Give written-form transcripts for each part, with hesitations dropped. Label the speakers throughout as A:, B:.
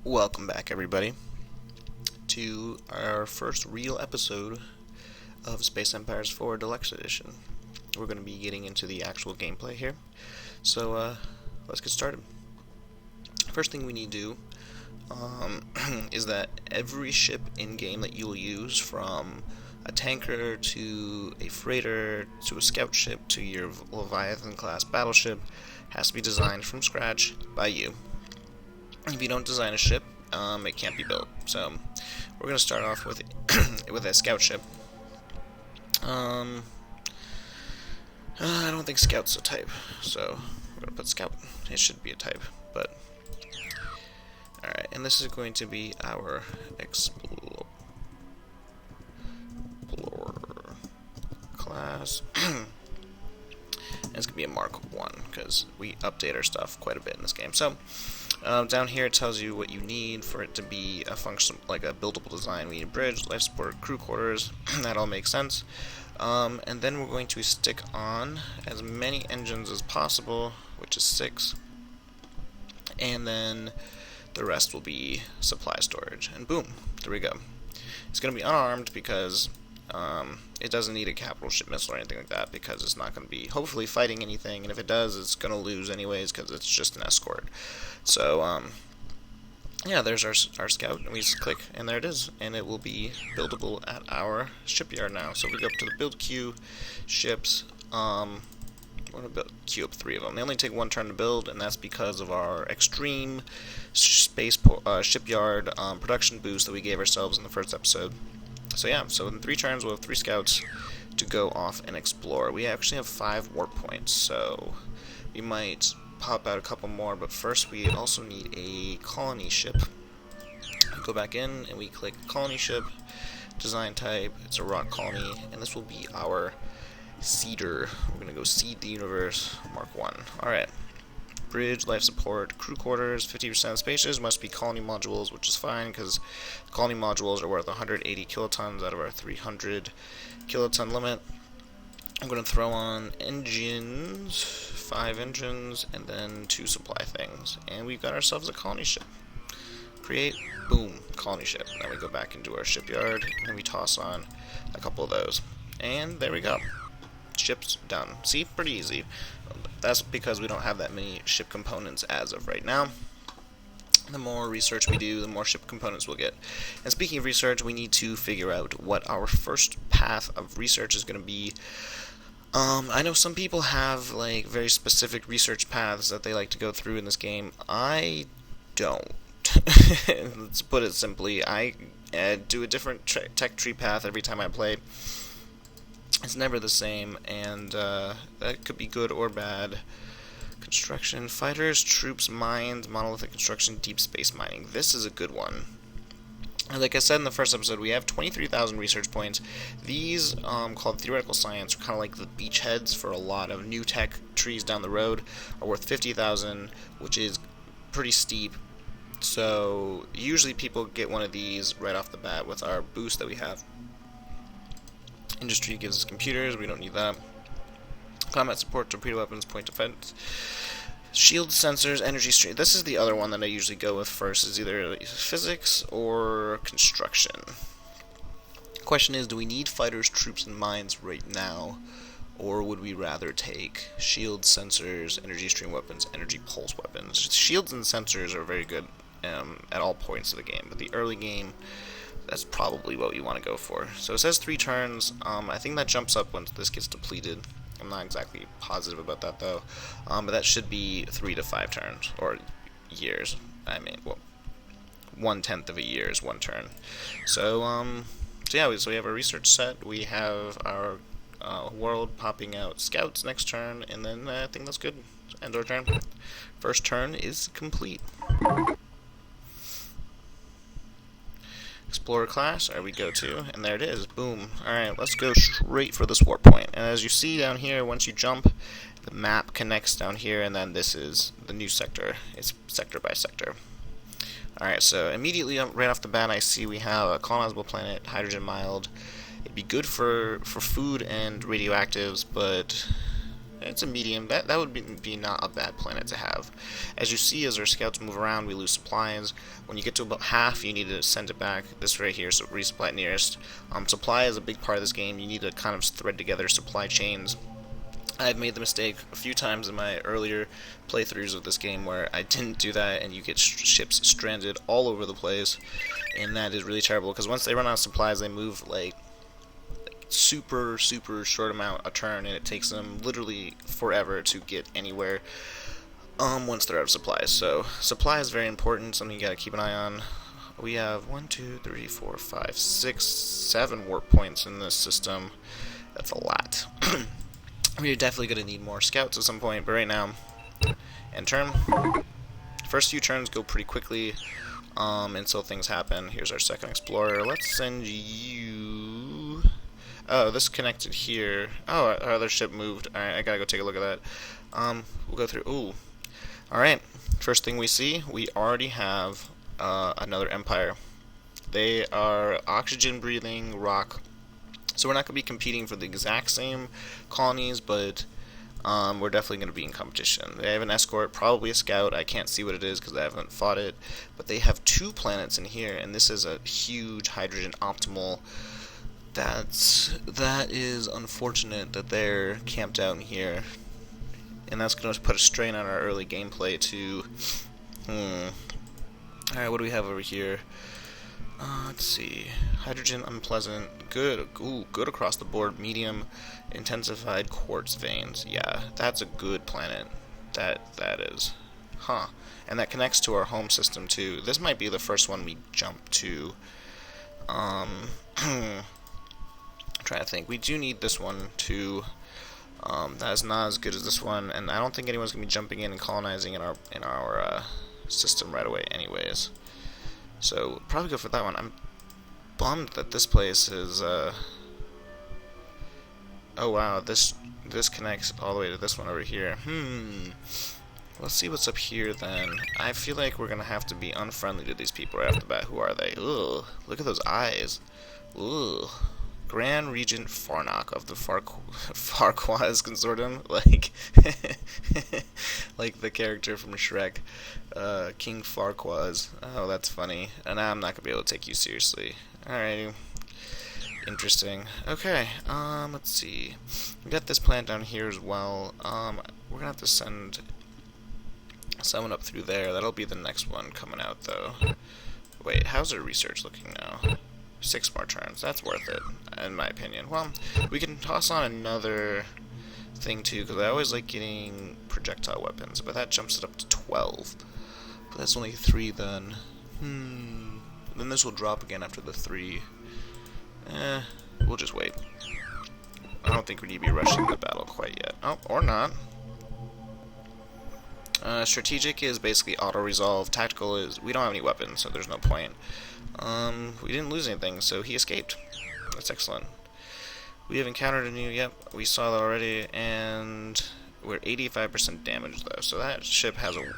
A: Welcome back, everybody, to our first real episode of Space Empires 4 Deluxe Edition. We're going to be getting into the actual gameplay here, so let's get started. First thing we need to do is that every ship in-game that you'll use, from a tanker to a freighter to a scout ship to your Leviathan-class battleship, has to be designed from scratch by you. If you don't design a ship, it can't be built. So we're going to start off with with a scout ship. I don't think scout's a type, so we're going to put scout. It should be a type, but alright. And this is going to be our explorer class. And it's going to be a Mark 1, because we update our stuff quite a bit in this game. So down here it tells you what you need for it to be a function, like a buildable design. We need a bridge, life support, crew quarters. That all makes sense. And then we're going to stick on as many engines as possible, which is 6. And then the rest will be supply storage. And boom, there we go. It's going to be unarmed because it doesn't need a capital ship missile or anything like that, because it's not going to be, hopefully, fighting anything, and if it does, it's going to lose anyways, because it's just an escort. So, yeah, there's our scout, and we just click, and there it is, and it will be buildable at our shipyard now. So if we go up to the build queue, ships, we're going to queue up 3 of them. They only take 1 turn to build, and that's because of our extreme shipyard production boost that we gave ourselves in the first episode. So yeah, so in 3 turns we'll have 3 scouts to go off and explore. We actually have 5 warp points, so we might pop out a couple more, but first we also need a colony ship. We go back in and we click colony ship, design type, it's a rock colony, and this will be our seeder. We're going to go seed the universe, Mark 1. Alright. Bridge, life support, crew quarters, 50% of spaces must be colony modules, which is fine because colony modules are worth 180 kilotons out of our 300 kiloton limit. I'm going to throw on engines, 5 engines, and then 2 supply things. And we've got ourselves a colony ship. Create, boom, colony ship. Then we go back into our shipyard, and we toss on a couple of those. And there we go. Ship's done. See, pretty easy. That's because we don't have that many ship components as of right now. The more research we do, the more ship components we'll get. And speaking of research, we need to figure out what our first path of research is going to be. I know some people have like very specific research paths that they like to go through in this game. I don't. Let's put it simply. I do a different tech tree path every time I play. It's never the same, and that could be good or bad. Construction, fighters, troops, mines, monolithic construction, deep space mining. This is a good one. Like I said in the first episode, we have 23,000 research points. These, called theoretical science, are kind of like the beachheads for a lot of new tech trees down the road, are worth 50,000, which is pretty steep. So usually people get one of these right off the bat with our boost that we have. Industry gives us computers, we don't need that. Combat support, torpedo weapons, point defense. Shield sensors, energy stream. This is the other one that I usually go with first, is either physics or construction. Question is, do we need fighters, troops, and mines right now? Or would we rather take shield sensors, energy stream weapons, energy pulse weapons? Shields and sensors are very good at all points of the game, but the early game, that's probably what you want to go for. So it says 3 turns. I think that jumps up once this gets depleted. I'm not exactly positive about that though. But that should be 3 to 5 turns, or years. I mean, well, 1/10 of a year is 1 turn. So yeah, so we have our research set. We have our world popping out scouts next turn, and then I think that's good. End our turn. First turn is complete. Explorer class, there we go to, and there it is, boom. Alright, let's go straight for this warp point. And as you see down here, once you jump, the map connects down here, and then this is the new sector. It's sector by sector. Alright, so immediately right off the bat, I see we have a colonizable planet, hydrogen mild. It'd be good for food and radioactives, but It's a medium. That would be not a bad planet to have. As you see, as our scouts move around, we lose supplies. When you get to about half, you need to send it back. This right here, so resupply nearest. Supply is a big part of this game. You need to kind of thread together supply chains. I've made the mistake a few times in my earlier playthroughs of this game where I didn't do that, and you get ships stranded all over the place, and that is really terrible because once they run out of supplies, they move like super short amount a turn, and it takes them literally forever to get anywhere once they're out of supplies. So supply is very important, something you gotta keep an eye on. We have 1, 2, 3, 4, 5, 6, 7 warp points in this system. That's a lot. We're definitely going to need more scouts at some point, but right now, end turn. First few turns go pretty quickly until things happen. Here's our second explorer. Let's send you... Oh, this connected here. Oh, our other ship moved. Alright, I gotta go take a look at that. We'll go through... Ooh. Alright, first thing we see, we already have another empire. They are oxygen-breathing rock. So we're not going to be competing for the exact same colonies, but we're definitely going to be in competition. They have an escort, probably a scout. I can't see what it is because I haven't fought it. But they have 2 planets in here, and this is a huge hydrogen optimal. That is unfortunate that they're camped out in here. And that's going to put a strain on our early gameplay, too. Alright, what do we have over here? Let's see. Hydrogen unpleasant. Good. Ooh, good across the board. Medium. Intensified quartz veins. Yeah, that's a good planet. That is. Huh. And that connects to our home system too. This might be the first one we jump to. Trying to think. We do need this one too. That is not as good as this one, and I don't think anyone's gonna be jumping in and colonizing in our system right away, anyways. So, probably go for that one. I'm bummed that this place is, oh wow, this connects all the way to this one over here. Let's see what's up here then. I feel like we're gonna have to be unfriendly to these people right off the bat. Who are they? Ugh, look at those eyes. Ugh. Grand Regent Farnock of the Farquaad Consortium, like the character from Shrek, King Farquaad. Oh, that's funny. And I'm not gonna be able to take you seriously. Alrighty, interesting. Okay, let's see. We got this plant down here as well. We're gonna have to send someone up through there. That'll be the next one coming out, though. Wait, how's our research looking now? 6 more turns. That's worth it, in my opinion. Well, we can toss on another thing, too, because I always like getting projectile weapons, but that jumps it up to 12. But that's only 3, then. Then this will drop again after the 3. We'll just wait. I don't think we need to be rushing the battle quite yet. Oh, or not. Strategic is basically auto-resolve. Tactical is... we don't have any weapons, so there's no point. We didn't lose anything, so he escaped. That's excellent. We have encountered a new... yep, we saw that already, and we're 85% damaged, though. So that ship has a...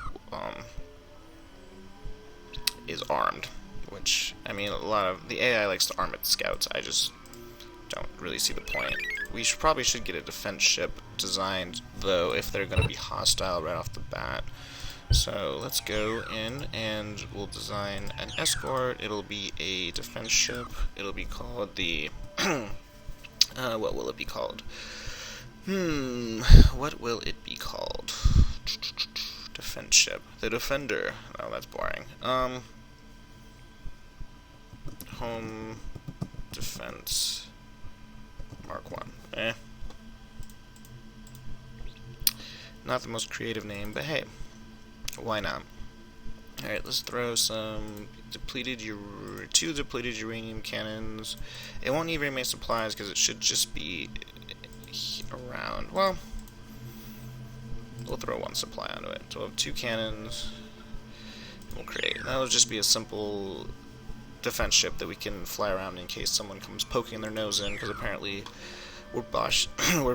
A: is armed, which, I mean, a lot of... the AI likes to arm its scouts. I just don't really see the point. We probably should get a defense ship designed, though, if they're going to be hostile right off the bat. So let's go in and we'll design an escort. It'll be a defense ship. It'll be called the... what will it be called? What will it be called? Defense ship. The Defender. Oh, that's boring. Home Defense Mark 1. Not the most creative name, but hey, why not? Alright, let's throw some two depleted uranium cannons. It won't need very many supplies because it should just be around. Well, we'll throw 1 supply onto it. So we'll have 2 cannons. We'll create. That'll just be a simple defense ship that we can fly around in case someone comes poking their nose in, because apparently we're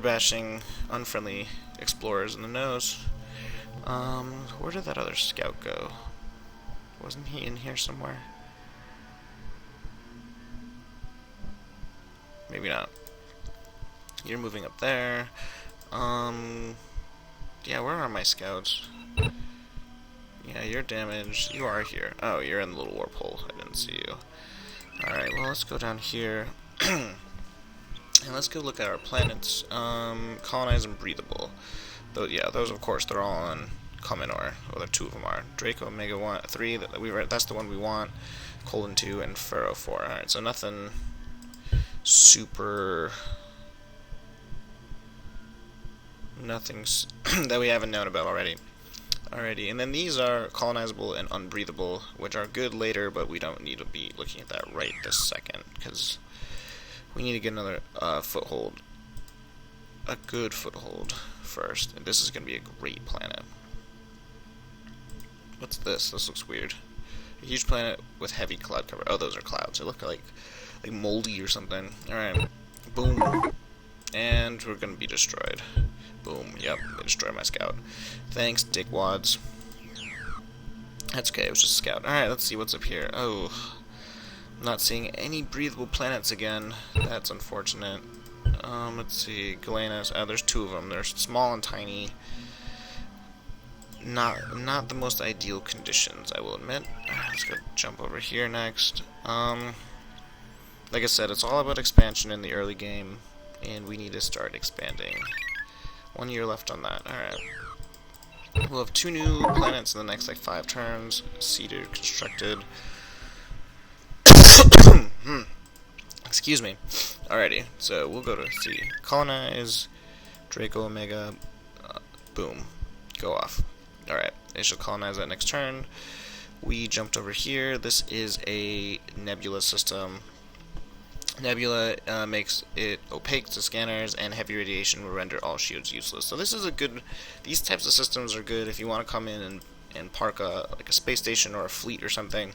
A: bashing unfriendly explorers in the nose. Where did that other scout go? Wasn't he in here somewhere? Maybe not. You're moving up there. Yeah, where are my scouts? Yeah, you're damaged. You are here. Oh, you're in the little warp hole. I didn't see you. Alright, well, let's go down here. And let's go look at our planets. Colonize and breathable. Though, yeah, those, of course, they're all on Cominor. Well, there 2 of them are. Draco Omega 1, 3, that's the one we want. Colon 2, and Furrow 4. Alright, so nothing super... Nothing that we haven't known about already. Alrighty, and then these are colonizable and unbreathable, which are good later, but we don't need to be looking at that right this second, because we need to get another foothold. A good foothold first. And this is going to be a great planet. What's this? This looks weird. A huge planet with heavy cloud cover. Oh, those are clouds. They look like moldy or something. Alright. Boom. And we're going to be destroyed. Boom. Yep, they destroyed my scout. Thanks, dickwads. That's okay, it was just a scout. Alright, let's see what's up here. Oh, I'm not seeing any breathable planets again. That's unfortunate. Let's see. Galenus. There's 2 of them. They're small and tiny. Not the most ideal conditions, I will admit. Let's go jump over here next. Like I said, it's all about expansion in the early game, and we need to start expanding. 1 year left on that. Alright. We'll have 2 new planets in the next, 5 turns. Seeded, constructed. Excuse me. Alrighty, so we'll go to C. Colonize, Draco Omega, boom. Go off. Alright, they shall colonize that next turn. We jumped over here. This is a nebula system. Nebula makes it opaque to scanners, and heavy radiation will render all shields useless. So this is a good... These types of systems are good if you want to come in and park a space station or a fleet or something.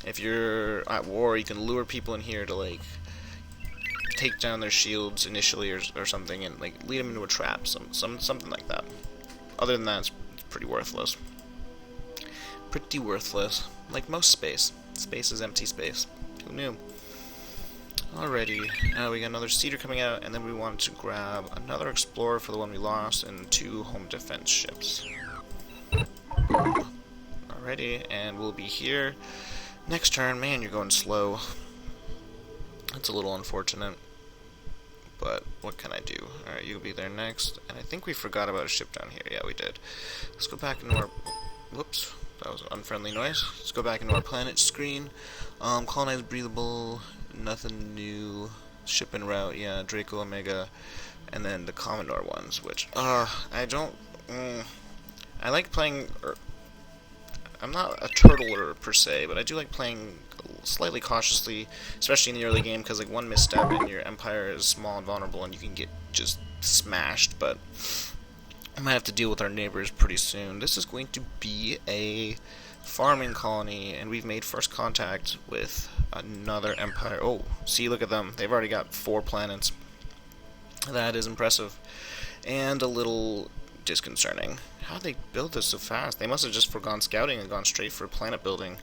A: If you're at war, you can lure people in here to, take down their shields initially or something, and, lead them into a trap, something like that. Other than that, it's pretty worthless. Pretty worthless. Like most space. Space is empty space. Who knew? Alrighty, we got another Cedar coming out, and then we wanted to grab another Explorer for the one we lost, and 2 home defense ships. Alrighty, and we'll be here next turn. Man, you're going slow. That's a little unfortunate, but what can I do? Alright, you'll be there next, and I think we forgot about a ship down here. Yeah, we did. Let's go back into our... Whoops, that was an unfriendly noise. Let's go back into our planet screen. Colonize breathable... Nothing new. Ship en route, yeah, Draco Omega, and then the Commodore ones, which, I don't, I like playing, I'm not a turtler per se, but I do like playing slightly cautiously, especially in the early game, because, one misstep and your empire is small and vulnerable, and you can get just smashed, but I might have to deal with our neighbors pretty soon. This is going to be a farming colony, and we've made first contact with another empire. Oh, see, look at them. They've already got 4 planets. That is impressive. And a little disconcerting. How did they build this so fast? They must have just forgone scouting and gone straight for planet building.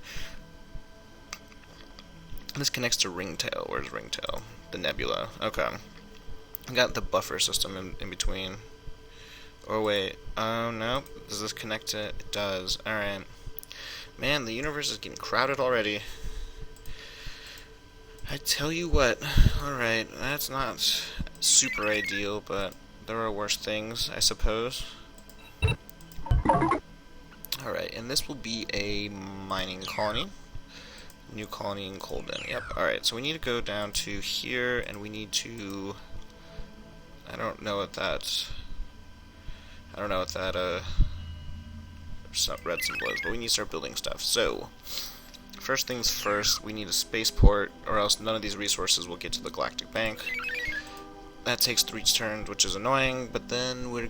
A: This connects to Ringtail. Where's Ringtail? The nebula. Okay. I got the buffer system in between. Or wait. Oh, no. Does this connect to... It does. Alright. Man, the universe is getting crowded already. I tell you what, alright, that's not super ideal, but there are worse things, I suppose. Alright, and this will be a mining colony. New colony in Colden. Yep, alright, so we need to go down to here, and we need to... I don't know what that red symbol is, but we need to start building stuff. So, first things first, we need a spaceport, or else none of these resources will get to the Galactic Bank. That takes 3 turns, which is annoying, but then we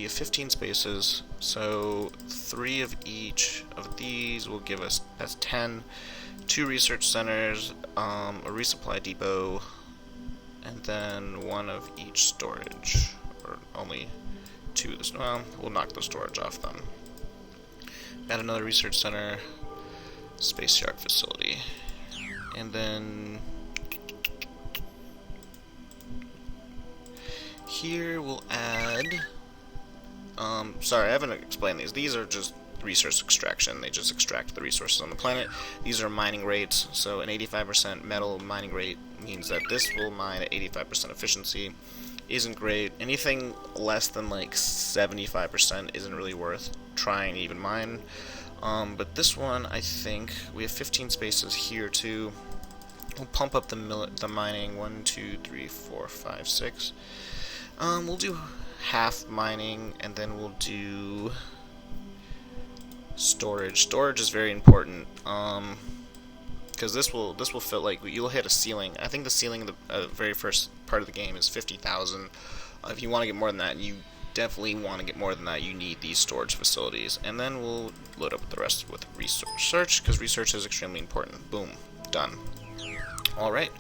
A: have 15 spaces, so 3 of each of these will give us, that's 10, 2 research centers, a resupply depot, and then 1 of each storage, or only 2 this, well, we'll knock the storage off then. Add another research center, space yard facility, and then Here we'll add... sorry, I haven't explained these. These are just resource extraction. They just extract the resources on the planet. These are mining rates, so an 85% metal mining rate means that this will mine at 85% efficiency. Isn't great. Anything less than like 75% isn't really worth trying to even mine. But this one, I think, we have 15 spaces here too. We'll pump up the mining. 1, 2, 3, 4, 5, 6. We'll do half mining, and then we'll do storage. Storage is very important, because this will fit, like, you'll hit a ceiling. I think the ceiling in the very first part of the game is 50,000. If you want to get more than that, you definitely want to get more than that, you need these storage facilities. And then we'll load up the rest with research, because research is extremely important. Boom, done. Alright,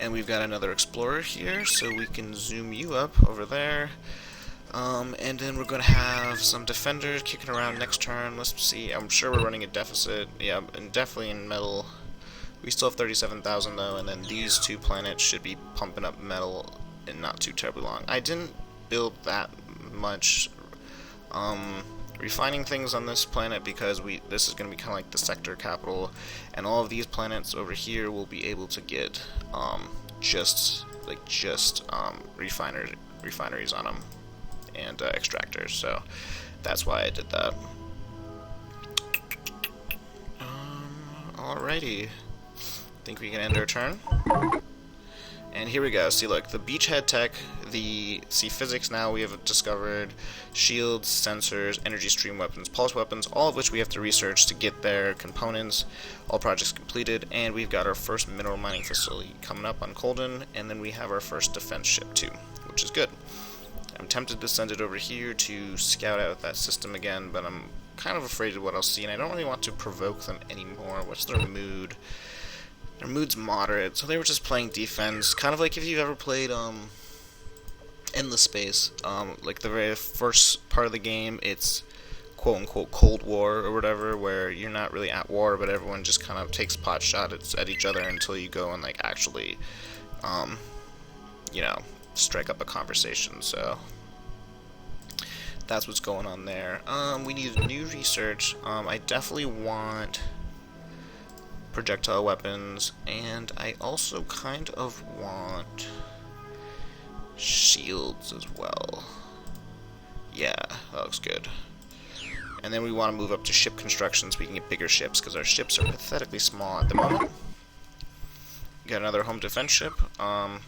A: and we've got another explorer here, so we can zoom you up over there. And then we're going to have some defenders kicking around next turn. Let's see, I'm sure we're running a deficit. Yeah, and definitely in metal. We still have 37,000 though, and then these two planets should be pumping up metal in not too terribly long. I didn't build that much refining things on this planet because this is going to be kind of like the sector capital, and all of these planets over here will be able to get just refineries on them and extractors. So that's why I did that. Alrighty, think we can end our turn. And here we go. See, look, the beachhead tech, physics now we have discovered, shields, sensors, energy stream weapons, pulse weapons, all of which we have to research to get their components. All projects completed, and we've got our first mineral mining facility coming up on Colden, and then we have our first defense ship too, which is good. I'm tempted to send it over here to scout out that system again, but I'm kind of afraid of what I'll see, and I don't really want to provoke them anymore. What's their mood? Their mood's moderate, so they were just playing defense. Kind of like if you've ever played Endless Space. Like the very first part of the game, it's quote-unquote Cold War or whatever, where you're not really at war, but everyone just kind of takes pot shots at each other until you go and like actually, you know, strike up a conversation. So that's what's going on there. We need new research. I definitely want projectile weapons, and I also kind of want shields as well. Yeah, that looks good. And then we want to move up to ship construction so we can get bigger ships, because our ships are pathetically small at the moment. Got another home defense ship. I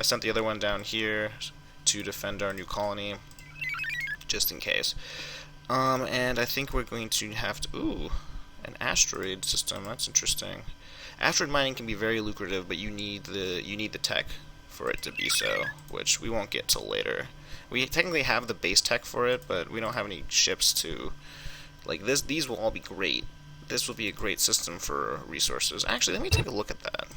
A: sent the other one down here to defend our new colony, just in case. And I think we're going to have to... Ooh, an asteroid system. That's interesting. Asteroid mining can be very lucrative, but you need the tech for it to be so, which we won't get till later. We technically have the base tech for it, but we don't have any ships to like this. These will all be great. This will be a great system for resources. Actually, let me take a look at that,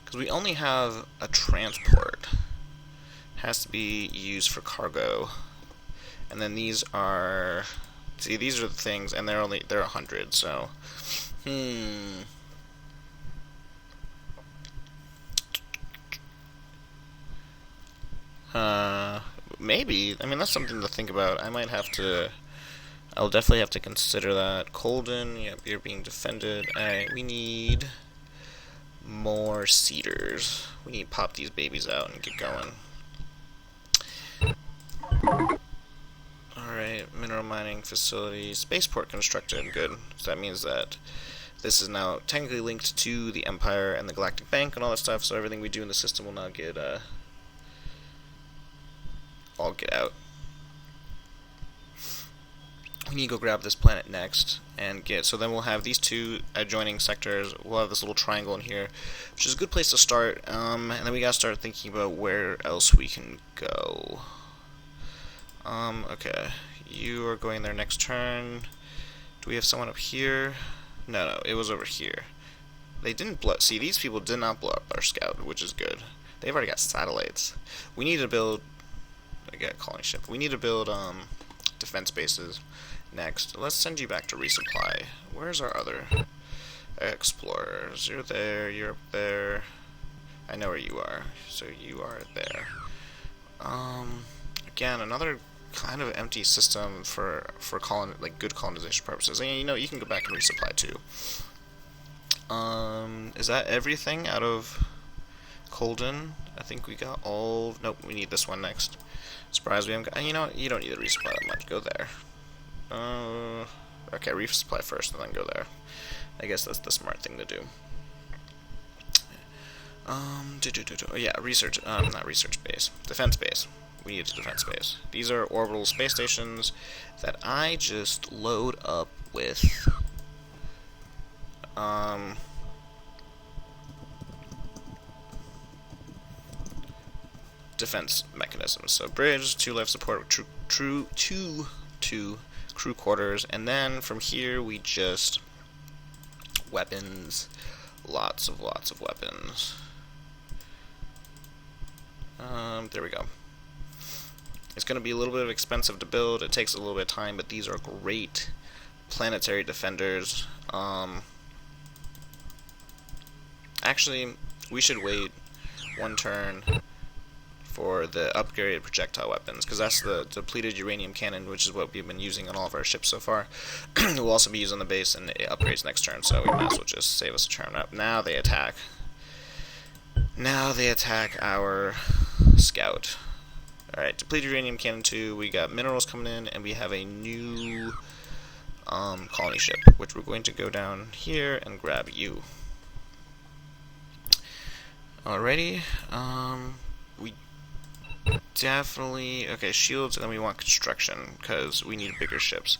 A: because we only have a transport. It has to be used for cargo, and then these are. See, these are the things, and they're 100. So, maybe. I mean, that's something to think about. I'll definitely have to consider that. Colden, yep, you're being defended. Alright, we need more cedars. We need to pop these babies out and get going. Alright, mineral mining facility, spaceport constructed, good. So that means that this is now technically linked to the Empire and the Galactic Bank and all that stuff, so everything we do in the system will now get, all get out. We need to go grab this planet next and so then we'll have these two adjoining sectors. We'll have this little triangle in here, which is a good place to start, and then we gotta start thinking about where else we can go. Okay, you are going there next turn. Do we have someone up here? No, it was over here. They didn't blow. See, these people did not blow up our scout, which is good. They've already got satellites. We need to build. I got a colony ship. We need to build defense bases next. Let's send you back to resupply. Where's our other explorers? You're there. You're up there. I know where you are. So you are there. Again, another kind of empty system for good colonization purposes. And you know, you can go back and resupply too. Is that everything out of Colden? I think we got all. Nope, we need this one next. Surprise, we haven't got. You know, you don't need to resupply that much. Go there. Okay, resupply first and then go there. I guess that's the smart thing to do. Oh, yeah, research. Not research base. Defense base. We need a defense base. These are orbital space stations that I just load up with. Defense mechanisms. So bridge, 2 life support, two crew quarters, and then from here we just weapons, lots of weapons. There we go. It's going to be a little bit expensive to build. It takes a little bit of time, but these are great planetary defenders. Actually, we should wait one turn for the upgraded projectile weapons, because that's the depleted uranium cannon, which is what we've been using on all of our ships so far. We'll also be using the base, and it upgrades next turn, so we might as well just save us a turn up. Now they attack. Now they attack our scout. Alright, depleted uranium cannon 2, we got minerals coming in, and we have a new colony ship, which we're going to go down here and grab you. Alrighty, we definitely, okay, shields, and then we want construction, because we need bigger ships.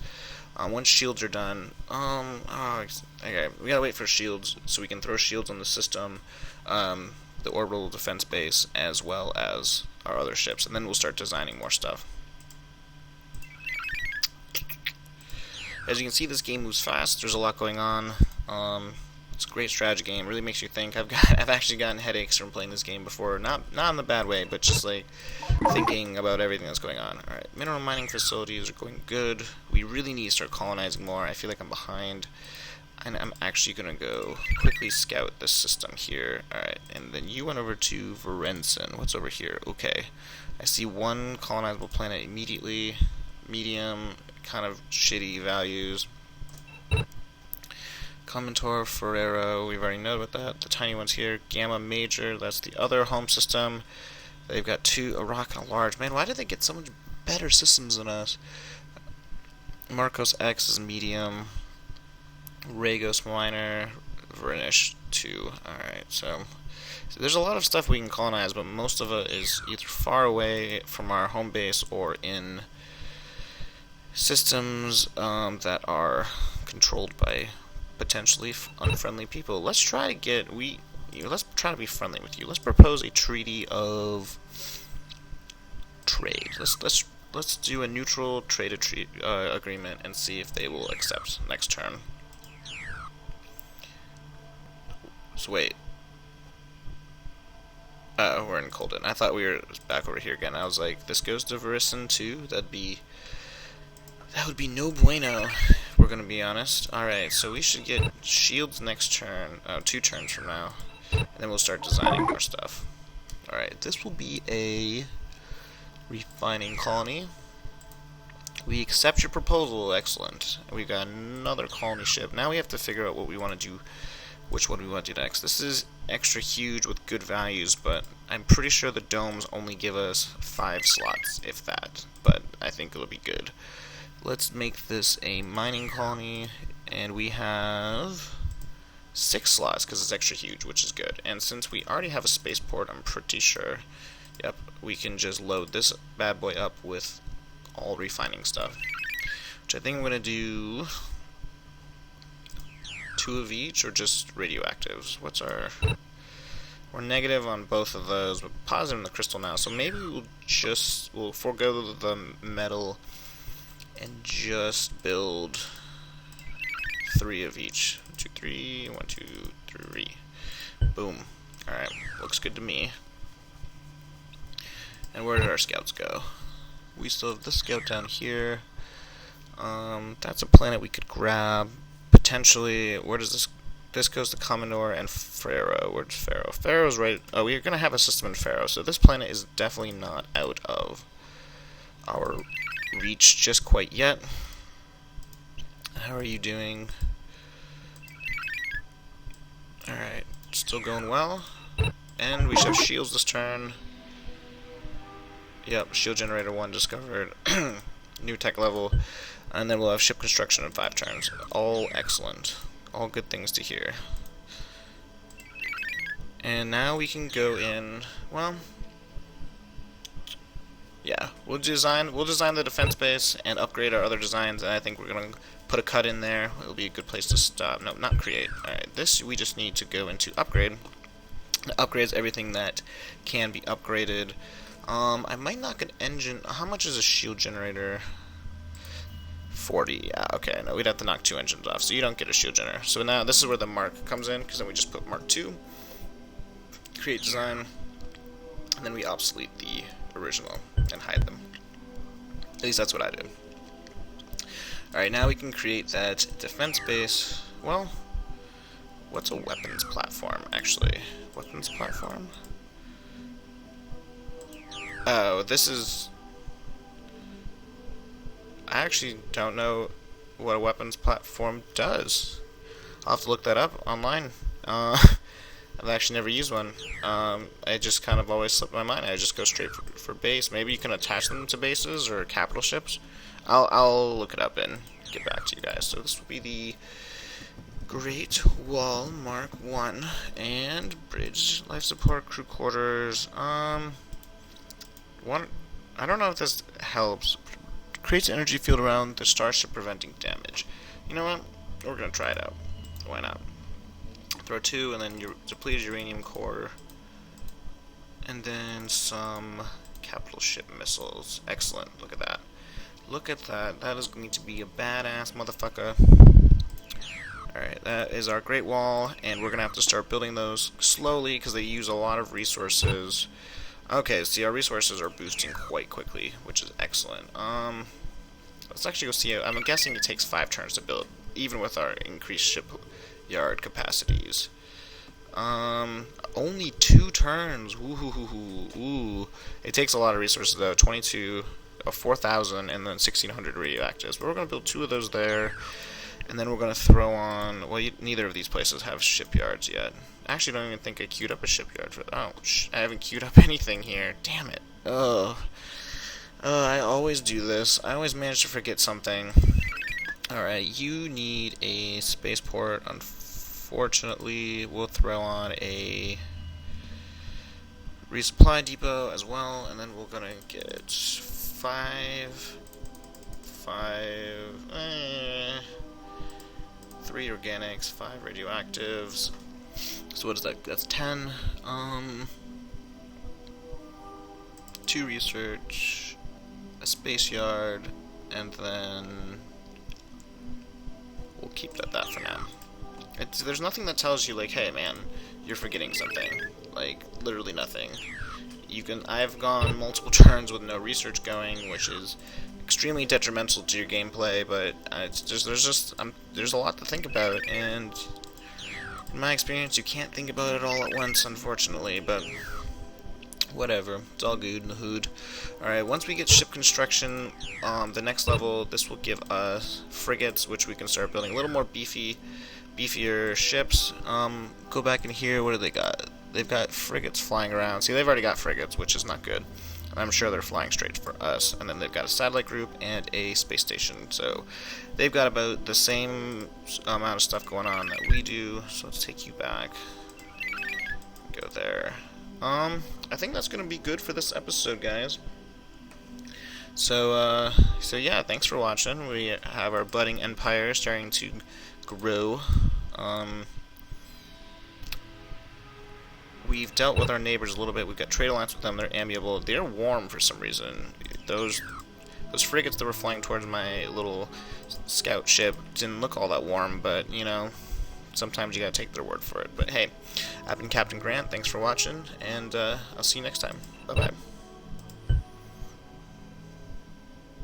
A: Once shields are done, okay, we gotta wait for shields, so we can throw shields on the system, the orbital defense base, as well as our other ships, and then we'll start designing more stuff. As you can see, this game moves fast. There's a lot going on. It's a great strategy game. It really makes you think. I've actually gotten headaches from playing this game before. Not in the bad way, but just like thinking about everything that's going on. All right, mineral mining facilities are going good. We really need to start colonizing more. I feel like I'm behind, and I'm actually gonna go quickly scout this system here. All right, and then you went over to Varensen. What's over here? Okay, I see one colonizable planet immediately. Medium, kind of shitty values. Commentor, Ferrero, we've already known about that. The tiny ones here. Gamma Major, that's the other home system. They've got a rock and a large. Man, why did they get so much better systems than us? Marcos X is medium. Ragos Minor, Vernish 2. Alright, so there's a lot of stuff we can colonize, but most of it is either far away from our home base or in systems that are controlled by potentially unfriendly people. Let's try to let's try to be friendly with you. Let's propose a treaty of trade. Let's do a neutral trade agreement and see if they will accept next turn. So wait. We're in Colden. I thought we were back over here again. I was like, this goes to Verison too? That would be no bueno, we're gonna be honest. Alright, so we should get shields next turn, 2 turns from now, and then we'll start designing more stuff. Alright, this will be a refining colony. We accept your proposal, excellent. We've got another colony ship. Now we have to figure out what we want to do, which one we want to do next. This is extra huge with good values, but I'm pretty sure the domes only give us 5 slots, if that, but I think it'll be good. Let's make this a mining colony, and we have 6 slots because it's extra huge, which is good. And since we already have a spaceport, I'm pretty sure, yep, we can just load this bad boy up with all refining stuff. Which I think I'm going to do 2 of each, or just radioactives. We're negative on both of those, but positive in the crystal now, so maybe we'll forego the metal and just build 3 of each. 1, 2, 3, 1, 2, 3. Boom. Alright, looks good to me. And where did our scouts go? We still have this scout down here. That's a planet we could grab. Potentially, where does this... This goes to Commodore and Pharaoh. Where's Pharaoh? Pharaoh's right. Oh, we're going to have a system in Pharaoh, so this planet is definitely not out of our reach just quite yet. How are you doing? Alright, still going well. And we should have shields this turn. Yep, shield generator 1 discovered. New tech level. And then we'll have ship construction in 5 turns. All excellent. All good things to hear. And now we can go in, well, yeah, we'll design the defense base and upgrade our other designs, and I think we're going to put a cut in there. It'll be a good place to stop. No, not create. Alright, this we just need to go into upgrade. It upgrades everything that can be upgraded. I might knock an engine. How much is a shield generator? 40. Yeah, okay. No, we'd have to knock 2 engines off, so you don't get a shield generator. So now this is where the mark comes in, because then we just put mark 2, create design, and then we obsolete the original and hide them. At least that's what I do. Alright, now we can create that defense base. Well, what's a weapons platform, actually? Weapons platform? Oh, this is... I actually don't know what a weapons platform does. I'll have to look that up online. I've actually never used one. I just kind of always slipped my mind. I just go straight for base. Maybe you can attach them to bases or capital ships. I'll look it up and get back to you guys. So this will be the Great Wall Mark 1 and bridge life support crew quarters. One, I don't know if this helps. Creates an energy field around the starship preventing damage. You know what? We're gonna try it out. Why not? Throw 2 and then your depleted uranium core. And then some capital ship missiles. Excellent. Look at that. Look at that. That is going to be a badass motherfucker. Alright, that is our Great Wall, and we're gonna have to start building those slowly because they use a lot of resources. Okay, see, our resources are boosting quite quickly, which is excellent. Let's actually go see. I'm guessing it takes 5 turns to build, even with our increased shipyard capacities. Only 2 turns. Ooh. It takes a lot of resources though. 22, 4,000, and then 1,600 radioactives. But we're gonna build 2 of those there, and then we're gonna throw on. Well, neither of these places have shipyards yet. I actually don't even think I queued up a shipyard for. Oh, I haven't queued up anything here. Damn it. Ugh. I always do this. I always manage to forget something. Alright, you need a spaceport. Unfortunately, we'll throw on a resupply depot as well, and then we're gonna get 3 organics, 5 radioactives. So what is that? That's 10. 2 research, a space yard, and then we'll keep that for now. There's nothing that tells you like, hey man, you're forgetting something. Like literally nothing. I've gone multiple turns with no research going, which is extremely detrimental to your gameplay. But there's a lot to think about, and in my experience, you can't think about it all at once, unfortunately. But whatever, it's all good in the hood. Alright, once we get ship construction, the next level, this will give us frigates, which we can start building a little more beefier ships. Go back in here, what do they got? They've got frigates flying around. See, they've already got frigates, which is not good. I'm sure they're flying straight for us. And then they've got a satellite group and a space station. So they've got about the same amount of stuff going on that we do. So let's take you back. Go there. I think that's going to be good for this episode, guys. So yeah, thanks for watching. We have our budding empire starting to grow. We've dealt with our neighbors a little bit. We've got trade alliance with them. They're amiable. They're warm for some reason. Those frigates that were flying towards my little scout ship didn't look all that warm, but, you know, sometimes you gotta take their word for it. But hey, I've been Captain Grant. Thanks for watching, and I'll see you next time. Bye-bye.